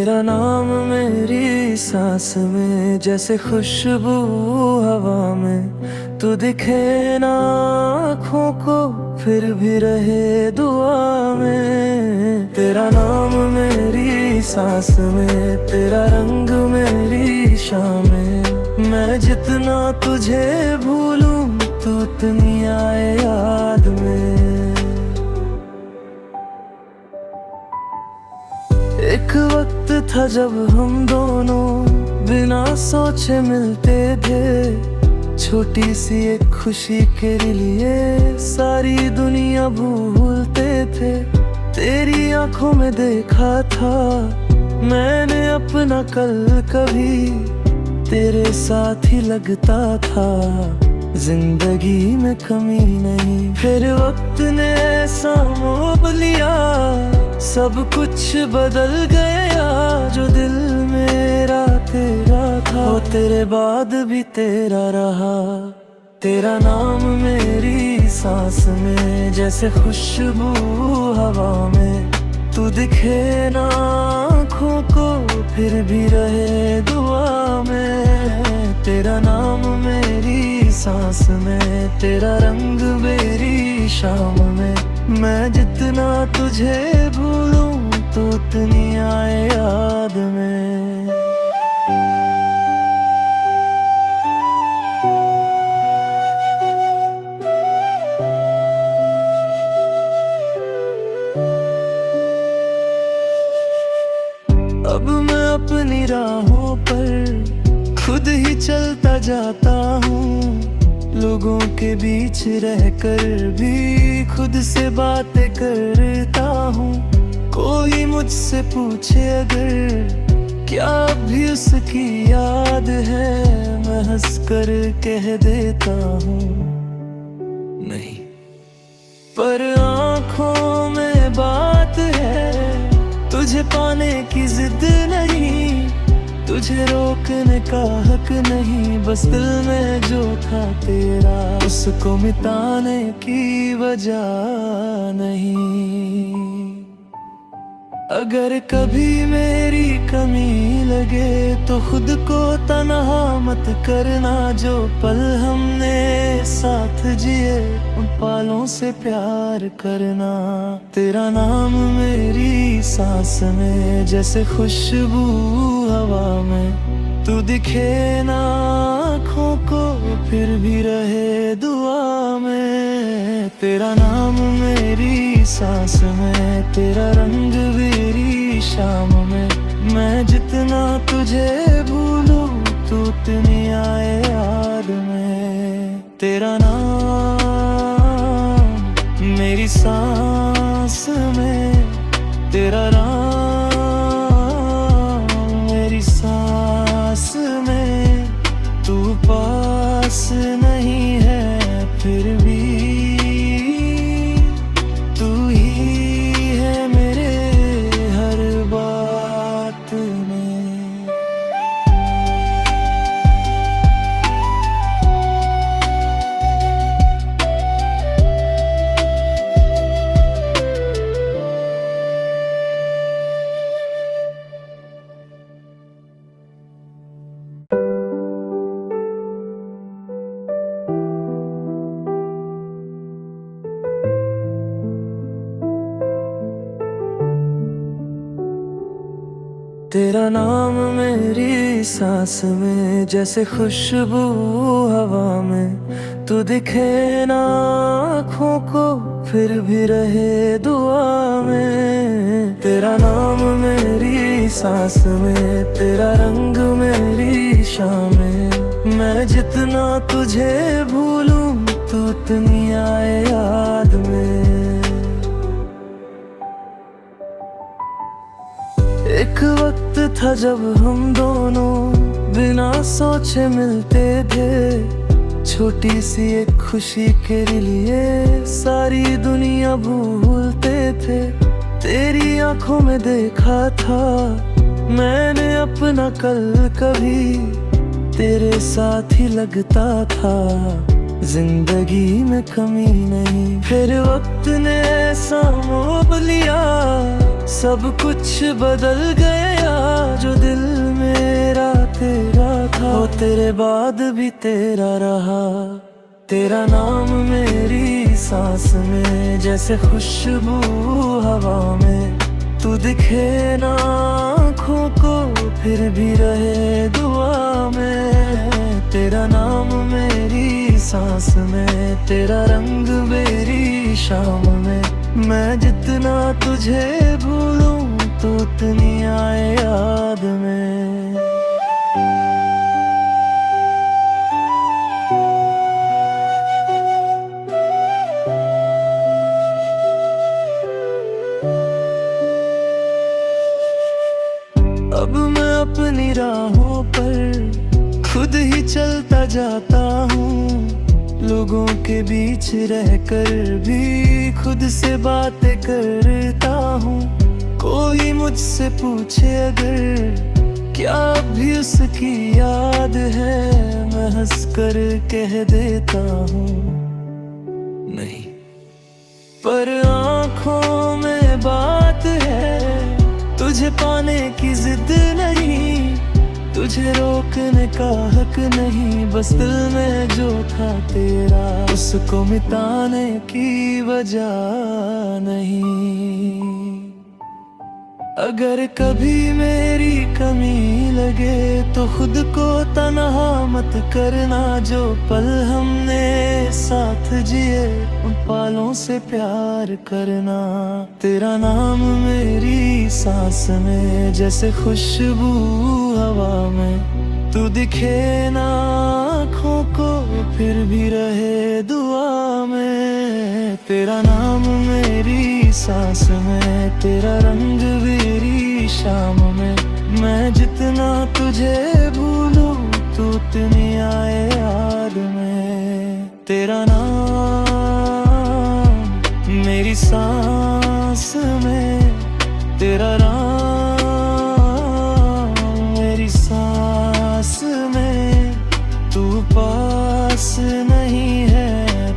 तेरा नाम मेरी सांस में, जैसे खुशबू हवा में। तू दिखे ना आँखों को, फिर भी रहे दुआ में। तेरा नाम मेरी सांस में, तेरा रंग मेरी शाम में। मैं जितना तुझे भूलूं, तू उतनी आए याद में। एक वक्त था जब हम दोनों बिना सोचे मिलते थे। छोटी सी एक खुशी के लिए सारी दुनिया भूलते थे। तेरी आंखों में देखा था मैंने अपना कल, कभी तेरे साथ ही लगता था। जिंदगी में कमी नहीं, फिर वक्त ने ऐसा मोह लिया। सब कुछ बदल गया, जो दिल मेरा तेरा था वो तेरे बाद भी तेरा रहा। तेरा नाम मेरी सांस में, जैसे खुशबू हवा में। तू दिखे ना आँखों को, फिर भी रहे दुआ में। तेरा नाम मेरी सांस में, तेरा रंग मेरी शाम में। मैं जितना तुझे भूलूं, तू उतनी आए याद में। अब मैं अपनी राहों पर खुद ही चलता जाता हूँ। लोगों के बीच रहकर भी खुद से बातें करता हूँ। कोई मुझसे पूछे अगर क्या भी उसकी याद है, मैं हंस कर कह देता हूँ नहीं। पर आँखों में बात है, तुझे पाने की जिद नहीं। तुझे रोकने का हक नहीं, बस दिल में जो था तेरा, उसको मिटाने की वजह नहीं। अगर कभी मेरी कमी लगे तो खुद को तन्हा मत करना। जो पल हमने साथ जिए, उन पालों से प्यार करना। तेरा नाम मेरी सांस में, जैसे खुशबू हवा में। तू दिखे ना आँखों को, फिर भी रहे दुआ में। तेरा नाम मेरी सांस में, तेरा रंग मेरी शाम में। मैं जितना तुझे भूलूं, तू उतनी आए याद में। तेरा नाम मेरी सांस में, तेरा नाम मेरी सांस में। तू पास नहीं है फिर भी, तू ही है मेरे हर बात में। तेरा नाम मेरी सांस में, जैसे खुशबू हवा में। तू दिखे ना आँखों को, फिर भी रहे दुआ में। तेरा नाम मेरी सांस में, तेरा रंग मेरी शाम में। मैं जितना तुझे भूलूं, तू उतनी आए याद में। एक वक्त था जब हम दोनों बिना सोचे मिलते थे। छोटी सी एक खुशी के लिए सारी दुनिया भूलते थे। तेरी आंखों में देखा था मैंने अपना कल, कभी तेरे साथ ही लगता था। जिंदगी में कमी नहीं, फिर वक्त ने ऐसा मोह लिया। सब कुछ बदल गया, जो दिल मेरा तेरा था, वो तेरे बाद भी तेरा रहा। तेरा नाम मेरी सांस में जैसे खुशबू हवा में, तू दिखे ना आँखों को फिर भी रहे दुआ में। तेरा नाम मेरी सांस में, तेरा रंग मेरी शाम में। मैं जितना तुझे भूलूं तो उतनी आए याद में। अब मैं अपनी राहों पर खुद ही चलता जाता हूँ, लोगों के बीच रहकर भी खुद से बातें करता हूँ। कोई मुझसे पूछे अगर क्या भी उसकी याद है, मैं हंस कर कह देता हूँ नहीं। पर आँखों में बात है, तुझे पाने की जिद नहीं, तुझे रोकने का हक नहीं। बस दिल में जो था तेरा, उसको मिटाने की वजह नहीं। अगर कभी मेरी कमी लगे तो खुद को तन्हा मत करना। जो पल हमने साथ जिए उन पलों से प्यार करना। तेरा नाम मेरी सांस में जैसे खुशबू हवा में, तू दिखे ना आँखों को फिर भी रहे दुआ में। तेरा नाम मेरी सांस में, तेरा रंग मेरी शाम में। मैं जितना तुझे भूलूं तो उतनी आए याद में। तेरा नाम मेरी सांस में, तेरा नाम मेरी सांस में। तू पास नहीं है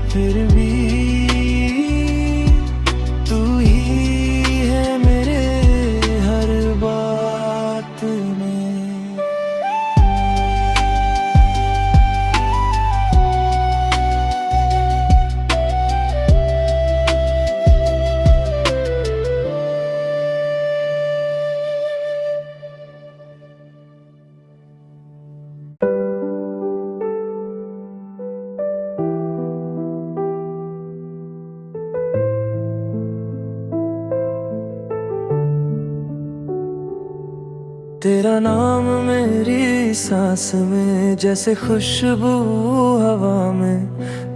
फिर भी तू ही है मेरे हर बात में। तेरा नाम मेरी सांस में जैसे खुशबू हवा में,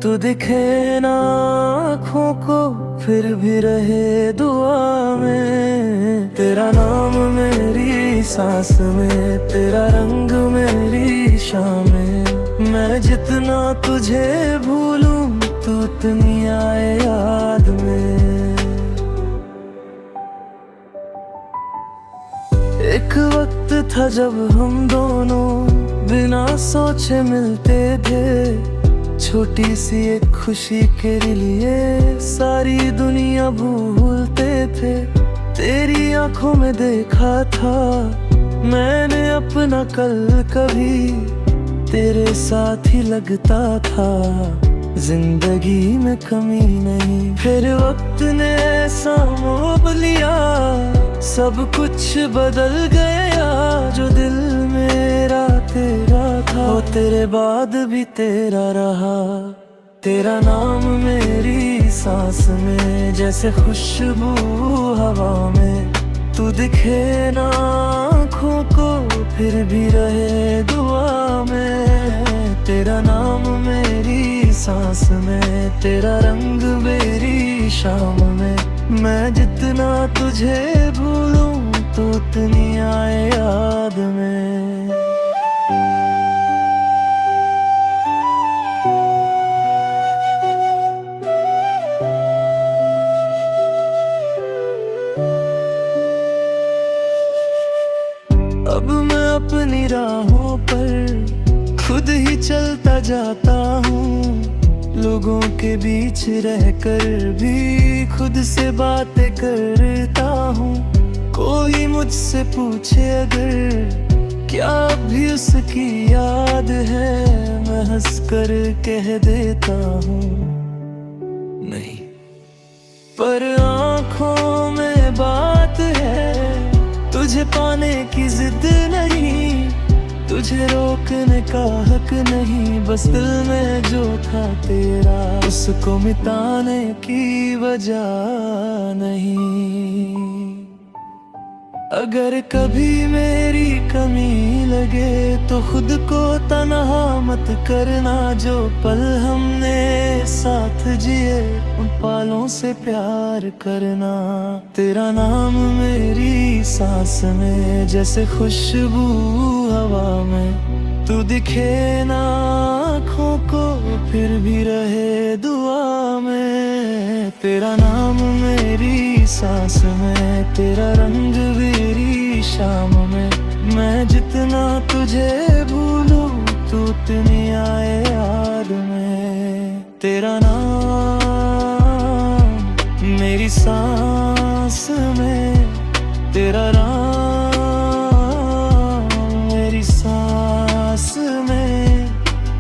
तू दिखे ना आँखों को फिर भी रहे दुआ में। तेरा नाम मेरी सांस में, तेरा रंग मेरी शाम में। मैं जितना तुझे भूलूं तो उतनी आए याद में। एक वक्त था जब हम दोनों बिना सोचे मिलते थे। छोटी सी एक खुशी के लिए सारी दुनिया भूलते थे। तेरी आंखों में देखा था मैंने अपना कल, कभी तेरे साथ ही लगता था। जिंदगी में कमी नहीं, फिर वक्त ने ऐसा मोह लिया, सब कुछ बदल गया। जो दिल मेरा तेरा था, वो तेरे बाद भी तेरा रहा। तेरा नाम मेरी सांस में जैसे खुशबू हवा में, तू दिखे ना आँखों को फिर भी रहे दुआ में। तेरा नाम मेरी सांस में, तेरा रंग मेरी शाम में। मैं जितना तुझे भूलूं तो उतनी आए याद में। अब मैं अपनी राहों पर खुद ही चलता जाता हूँ, लोगों के बीच रहकर भी खुद से बातें करता हूँ। कोई मुझसे पूछे अगर क्या भी उसकी याद है, मैं हंस कर कह देता हूँ नहीं। पर आँखों में बात है, तुझे पाने की जिद नहीं, तुझे रोकने का हक नहीं। बस दिल में जो था तेरा, उसको मिटाने की वजह नहीं। अगर कभी मेरी कमी लगे तो खुद को तन्हा मत करना। जो पल हमने साथ जिए उन पलों से प्यार करना। तेरा नाम मेरी सांस में जैसे खुशबू हवा में, तू दिखे ना आँखों को फिर भी रहे दुआ में। तेरा नाम मेरी सांस में, तेरा रंग मेरी शाम में। मैं जितना तुझे भूलूं तू उतनी आए याद में। तेरा नाम मेरी सांस में, तेरा नाम मेरी सांस में।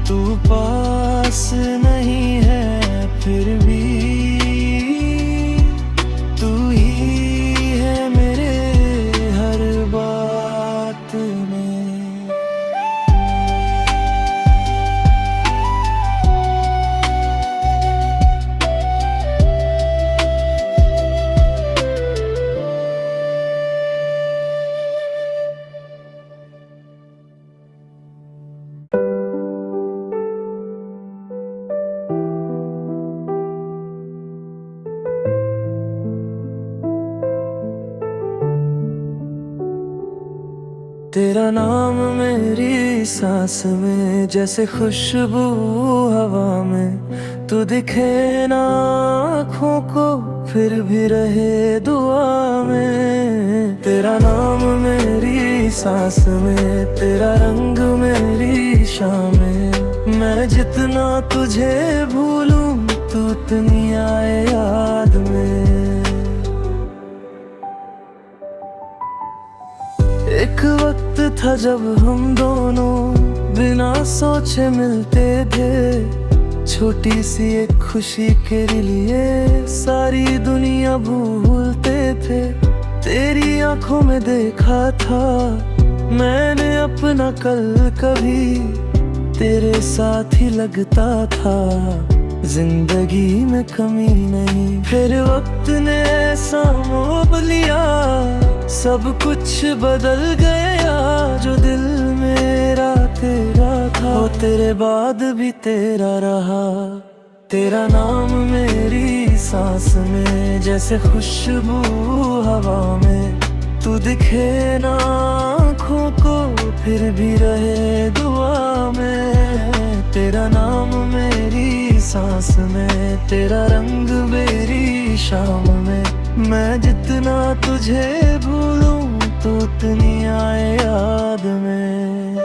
तू पास नहीं है फिर भी तू ही है मेरे हर बात में। तेरा नाम मेरी सांस में जैसे खुशबू हवा में, तू दिखे ना आँखों को फिर भी रहे दुआ में। तेरा नाम मेरी सांस में, तेरा रंग मेरी शाम में। मैं जितना तुझे भूलूं तू उतनी आए याद में। एक वक्त था जब हम दोनों बिना सोचे मिलते थे। छोटी सी एक खुशी के लिए सारी दुनिया भूलते थे। तेरी आंखों में देखा था मैंने अपना कल, कभी तेरे साथ ही लगता था। जिंदगी में कमी नहीं, फिर वक्त ने ऐसा मोह लिया, सब कुछ बदल गया। जो दिल मेरा तेरा था वो तेरे बाद भी तेरा रहा। तेरा नाम मेरी सांस में जैसे खुशबू हवा में, तू दिखे ना आँखों को फिर भी रहे दुआ में। तेरा नाम मेरी सांस में, तेरा रंग मेरी शाम में। मैं जितना तुझे भूलूं तू उतनी आए याद में।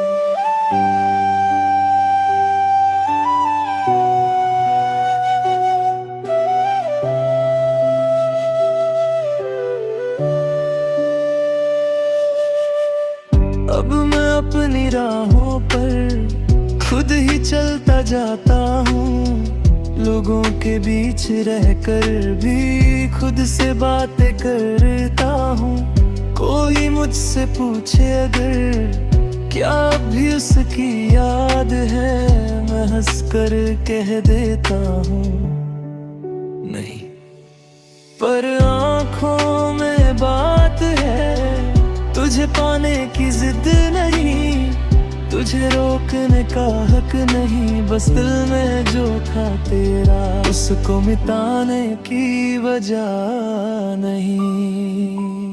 अब मैं अपनी राहों पर खुद ही चलता जाता हूँ। लोगों के बीच रहकर भी खुद से बातें करता हूँ। कोई मुझसे पूछे अगर क्या भी उसकी याद है, मैं हंस कर कह देता हूँ नहीं। पर आँखों में बात है, तुझे पाने की जिद नहीं, तुझे रोकने का हक नहीं। बस दिल में जो था तेरा, उसको मिटाने की वजह नहीं।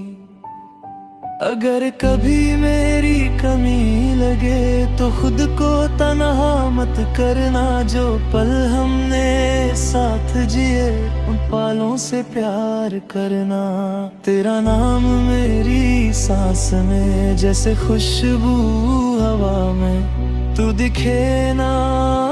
अगर कभी मेरी कमी लगे तो खुद को तन्हा मत करना। जो पल हमने साथ जिए उन पलों से प्यार करना। तेरा नाम मेरी सांस में जैसे खुशबू हवा में, तू दिखे ना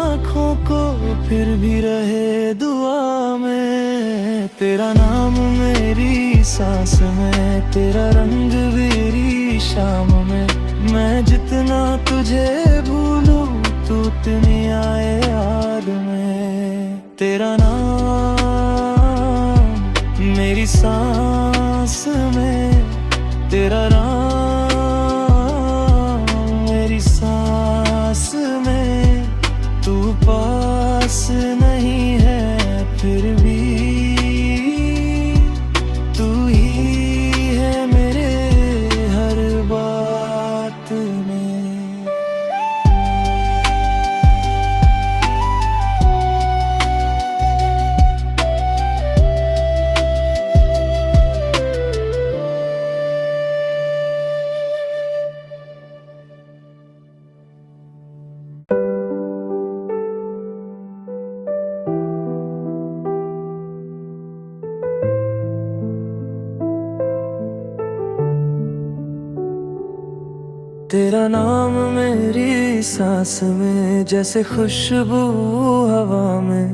आँखों आँखों को फिर भी रहे दुआ में। तेरा नाम मेरी सांस में, तेरा रंग मेरी शाम में। मैं जितना तुझे भूलूं तू उतनी आए याद में। तेरा नाम मेरी सांस में, तेरा नाम मेरी सांस में। तू पास नहीं है फिर भी तू ही है मेरे हर बात में। तेरा नाम मेरी सांस में, जैसे खुशबू हवा में।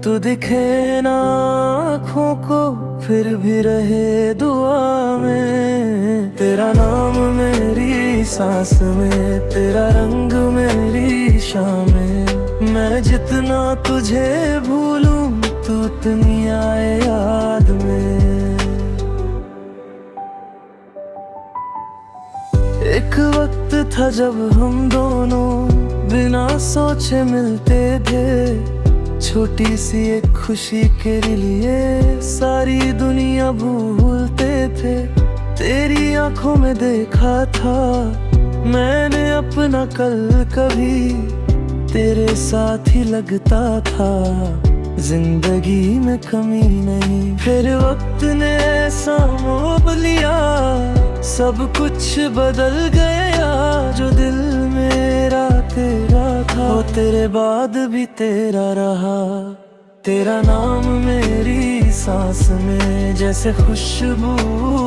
तू दिखे ना आँखों को फिर भी रहे दुआ में। तेरा नाम मेरी सांस में, तेरा रंग मेरी शाम में। मैं जितना तुझे भूलूं तू उतनी आए याद में। एक वक्त था जब हम दोनों बिना सोचे मिलते थे। छोटी सी एक खुशी के लिए सारी दुनिया भूलते थे। तेरी आंखों में देखा था मैंने अपना कल, कभी तेरे साथ ही लगता था। जिंदगी में कमी नहीं, फिर वक्त ने ऐसा मोह लिया। सब कुछ बदल गया, जो दिल मेरा तेरा था वो तेरे बाद भी तेरा रहा। तेरा नाम मेरी सांस में, जैसे खुशबू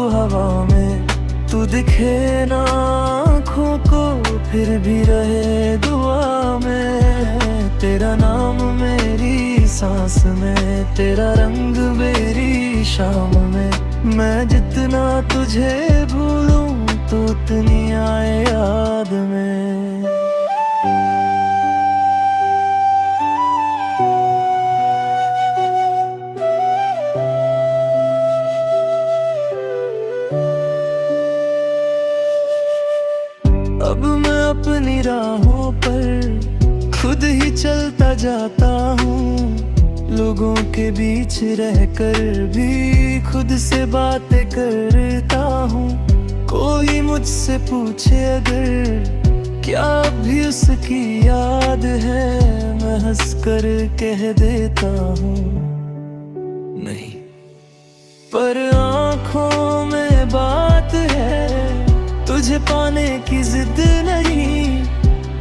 हवा में। तू दिखे ना आँखों को फिर भी रहे दुआ में। तेरा नाम मेरी सांस में, तेरा रंग मेरी शाम में। मैं जितना तुझे भूलूं तू उतनी आए याद में। अब मैं अपनी राहों पर खुद ही चलता जाता हूँ। लोगों के बीच रहकर भी खुद से बातें करता हूँ। कोई मुझसे पूछे अगर क्या भी उसकी याद है, मैं हंस कर कह देता हूँ नहीं। पर आँखों में बात है, तुझे पाने की जिद नहीं।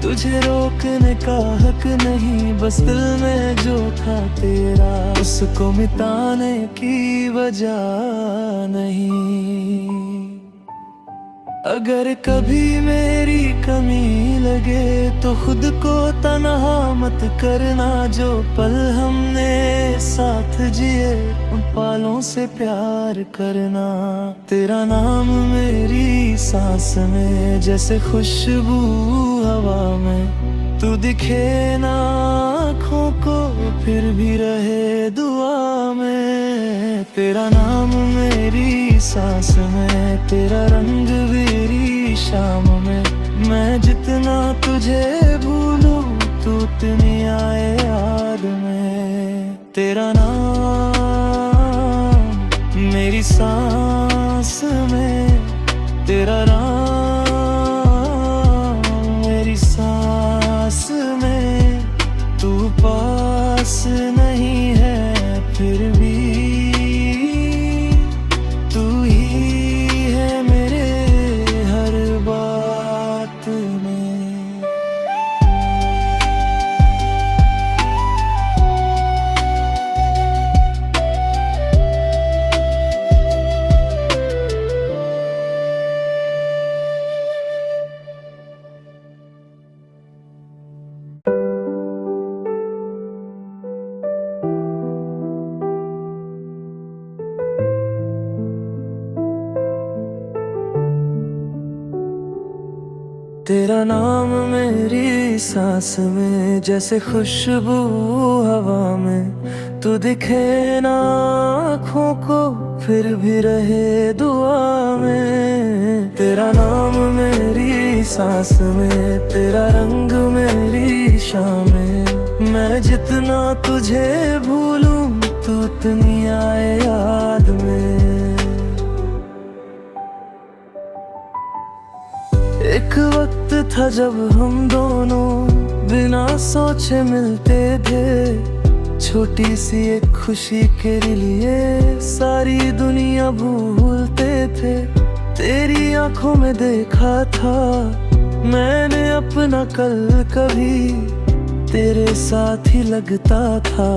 तुझे रोकने का हक नहीं, बस दिल में जो था तेरा उसको मिटाने की वजह नहीं। अगर कभी मेरी कमी लगे तो खुद को तन्हा मत करना। जो पल हमने साथ जिए उन पालों से प्यार करना। तेरा नाम मेरी सांस में, जैसे खुशबू हवा में। तू दिखे ना आँखों को फिर भी रहे दुआ में। तेरा नाम मेरी सांस में, तेरा रंग मेरी शाम में। मैं जितना तुझे भूलूं तू उतनी आए याद में। तेरा नाम मेरी सांस में, तेरा नाम मेरी सांस में। तू पास नहीं है फिर भी तू ही है मेरे हर बात में। तेरा नाम मेरी सांस में, जैसे खुशबू हवा में। तू दिखे ना आँखों को, फिर भी रहे दुआ में। तेरा नाम मेरी सांस में, तेरा रंग मेरी शाम में। मैं जितना तुझे भूलूं, तू उतनी आए याद में। एक वक्त था जब हम दोनों बिना सोचे मिलते थे। छोटी सी एक खुशी के लिए सारी दुनिया भूलते थे। तेरी आंखों में देखा था मैंने अपना कल, कभी तेरे साथ ही लगता था।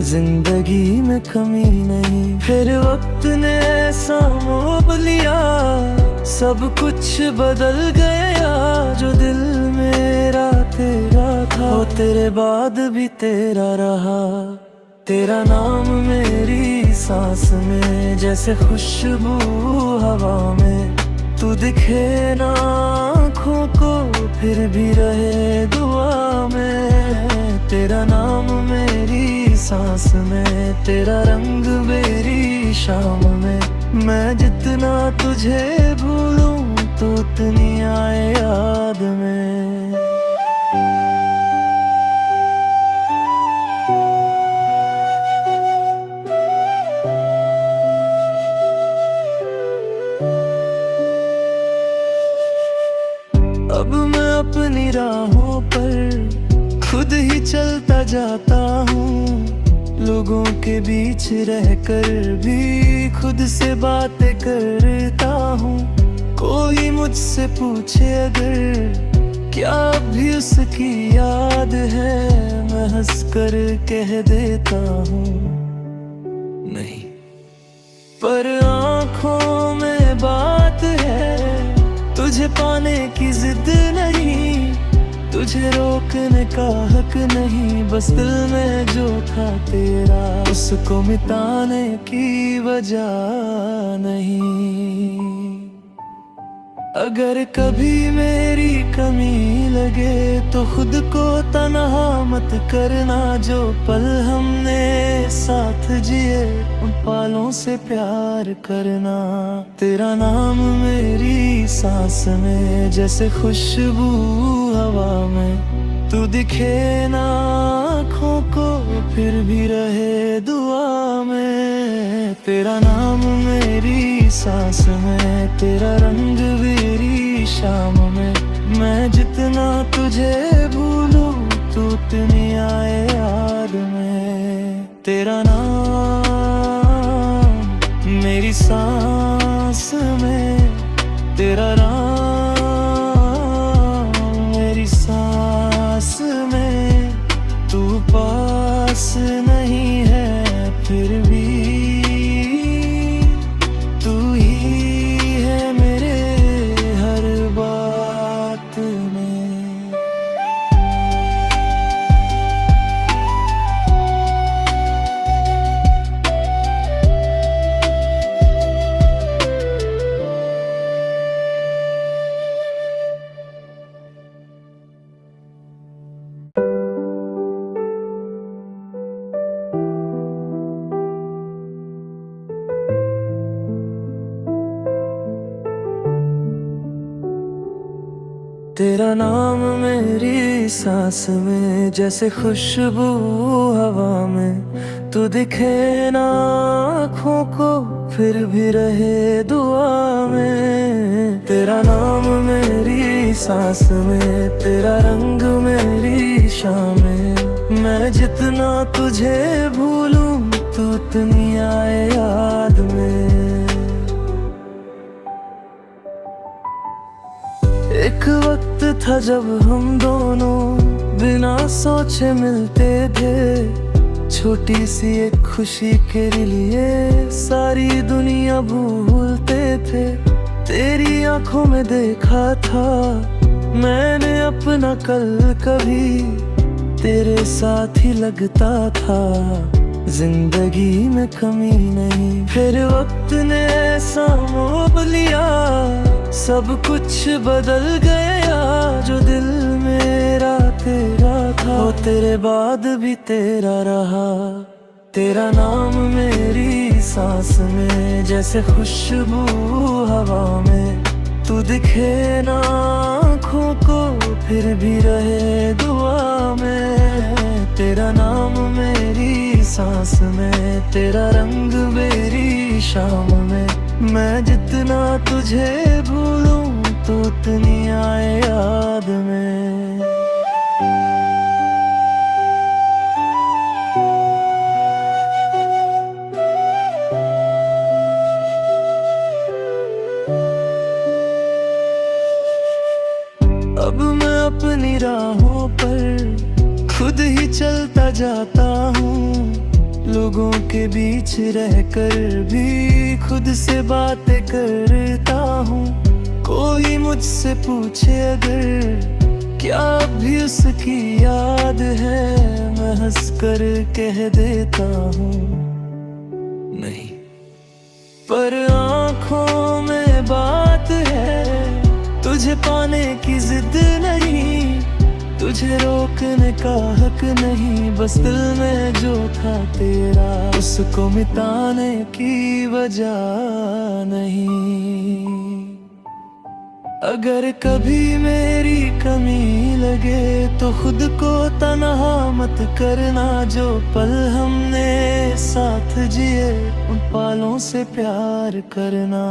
जिंदगी में कमी नहीं, फिर वक्त ने ऐसा मोह लिया, सब कुछ बदल गया। जो दिल मेरा तेरा था, वो तेरे बाद भी तेरा रहा। तेरा नाम मेरी सांस में, जैसे खुशबू हवा में। तू दिखे ना आँखों को, फिर भी रहे दुआ में। तेरा नाम मेरी सांस में, तेरा रंग मेरी शाम में। मैं जितना तुझे भूलूं, तू उतनी आए याद में। अब मैं अपनी राहों पर खुद ही चलता जाता हूँ। लोगों के बीच रहकर भी खुद से बातें करता हूँ। कोई मुझसे पूछे अगर क्या भी उसकी याद है, मैं हंस कर कह देता हूँ नहीं। पर आँखों में बात है, तुझे पाने की जिद नहीं। तुझे रोकने का हक नहीं, बस दिल में जो था तेरा, उसको मिटाने की वजह नहीं। अगर कभी मेरी कमी लगे तो खुद को तन्हा मत करना। जो पल हमने साथ जिए, उन पालों से प्यार करना। तेरा नाम मेरी सांस में, जैसे खुशबू हवा में। तू दिखे ना आँखों को, फिर भी रहे दुआ में। तेरा नाम मेरी सांस में, तेरा रंग मेरी शाम में। मैं जितना तुझे भूलूं, तू उतनी आए याद में। तेरा नाम मेरी सांस में, तेरा नाम मेरी सांस में। तू पास नहीं है फिर भी, तू ही है मेरे हर बात में। तेरा नाम मेरी सांस में, जैसे खुशबू हवा में। तू दिखे ना आँखों को, फिर भी रहे दुआ में। तेरा नाम मेरी सांस में, तेरा रंग मेरी शाम में। मैं जितना तुझे भूलूं, तू उतनी आए याद में। एक वक्त था जब हम दोनों बिना सोचे मिलते थे। छोटी सी एक खुशी के लिए सारी दुनिया भूलते थे। तेरी आंखों में देखा था मैंने अपना कल, कभी तेरे साथ ही लगता था। जिंदगी में कमी नहीं, फिर वक्त ने ऐसा मोह लिया, सब कुछ बदल गया। जो दिल मेरा तेरा था, वो तेरे बाद भी तेरा रहा। तेरा नाम मेरी सांस में जैसे खुशबू हवा में, तू दिखे ना आँखों को फिर भी रहे दुआ में। तेरा नाम मेरी सांस में, तेरा रंग मेरी शाम में। मैं जितना तुझे भूलूं तो उतनी आए याद में। अब मैं अपनी राहों पर खुद ही चलता जाता हूँ, लोगों के बीच रहकर भी खुद से बातें करता हूँ। कोई मुझसे पूछे अगर क्या अब भी उसकी याद है, मैं हंस कर कह देता हूँ नहीं। पर आँखों में बात है, तुझे पाने की जिद नहीं, तुझे रोकने का हक नहीं। बस दिल में जो था तेरा, उसको मिटाने की वजह नहीं। अगर कभी मेरी कमी लगे तो खुद को तन्हा मत करना। जो पल हमने साथ जिए उन पलों से प्यार करना।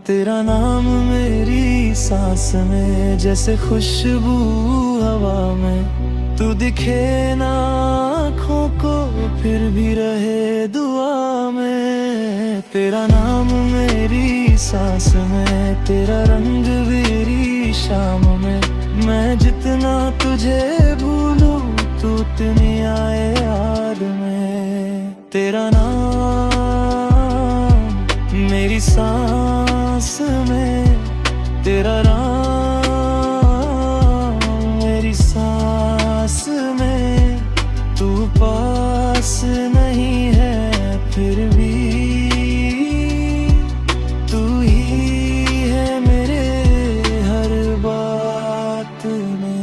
तेरा नाम मेरी सांस में जैसे खुशबू हवा में, तू दिखे ना आँखों को फिर भी रहे दुआ में। तेरा नाम मेरी सांस में, तेरा रंग मेरी शाम में। मैं जितना तुझे भूलूं तू उतनी आए याद में। तेरा नाम मेरी सांस में, तेरा नाम मेरी सांस में। तू पास नहीं है फिर भी तू ही है मेरे हर बात में।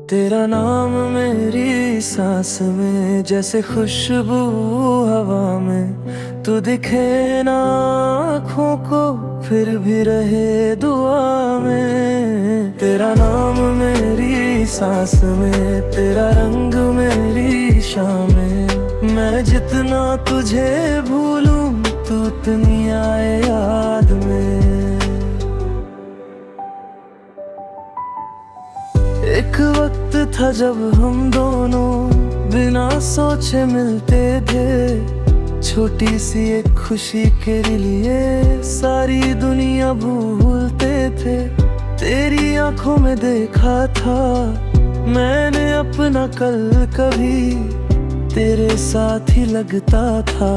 तेरा नाम मेरी सांस में जैसे खुशबू हवा में, तू दिखे ना आँखों को फिर भी रहे दुआ में। तेरा नाम मेरी सांस में, तेरा रंग मेरी शाम में। मैं जितना तुझे भूलूं तू उतनी आए याद में। एक वक्त था जब हम दोनों बिना सोचे मिलते थे, छोटी सी एक खुशी के लिए सारी दुनिया भूलते थे। तेरी आंखों में देखा था मैंने अपना कल, कभी तेरे साथ ही लगता था,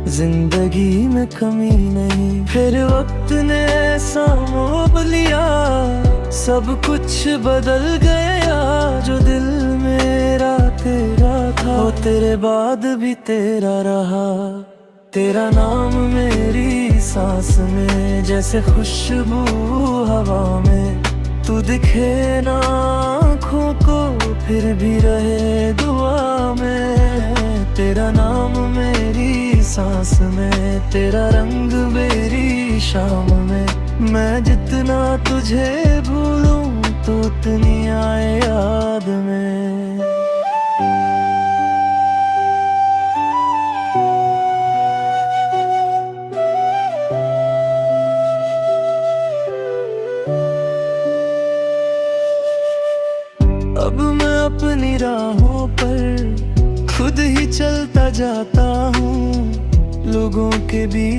जिंदगी में कमी नहीं। फिर वक्त ने ऐसा मोह लिया, सब कुछ बदल गया। जो दिल मेरा तेरा था, वो तेरे बाद भी तेरा रहा। तेरा नाम मेरी सांस में जैसे खुशबू हवा में, तू दिखे ना आँखों को फिर भी रहे दुआ में। तेरा नाम मेरी सांस में, तेरा रंग मेरी शाम में। मैं जितना तुझे भूलूं तो उतनी आए याद में। अब मैं अपनी राहों पर खुद ही चलता जाता हूँ, लोगों के बीच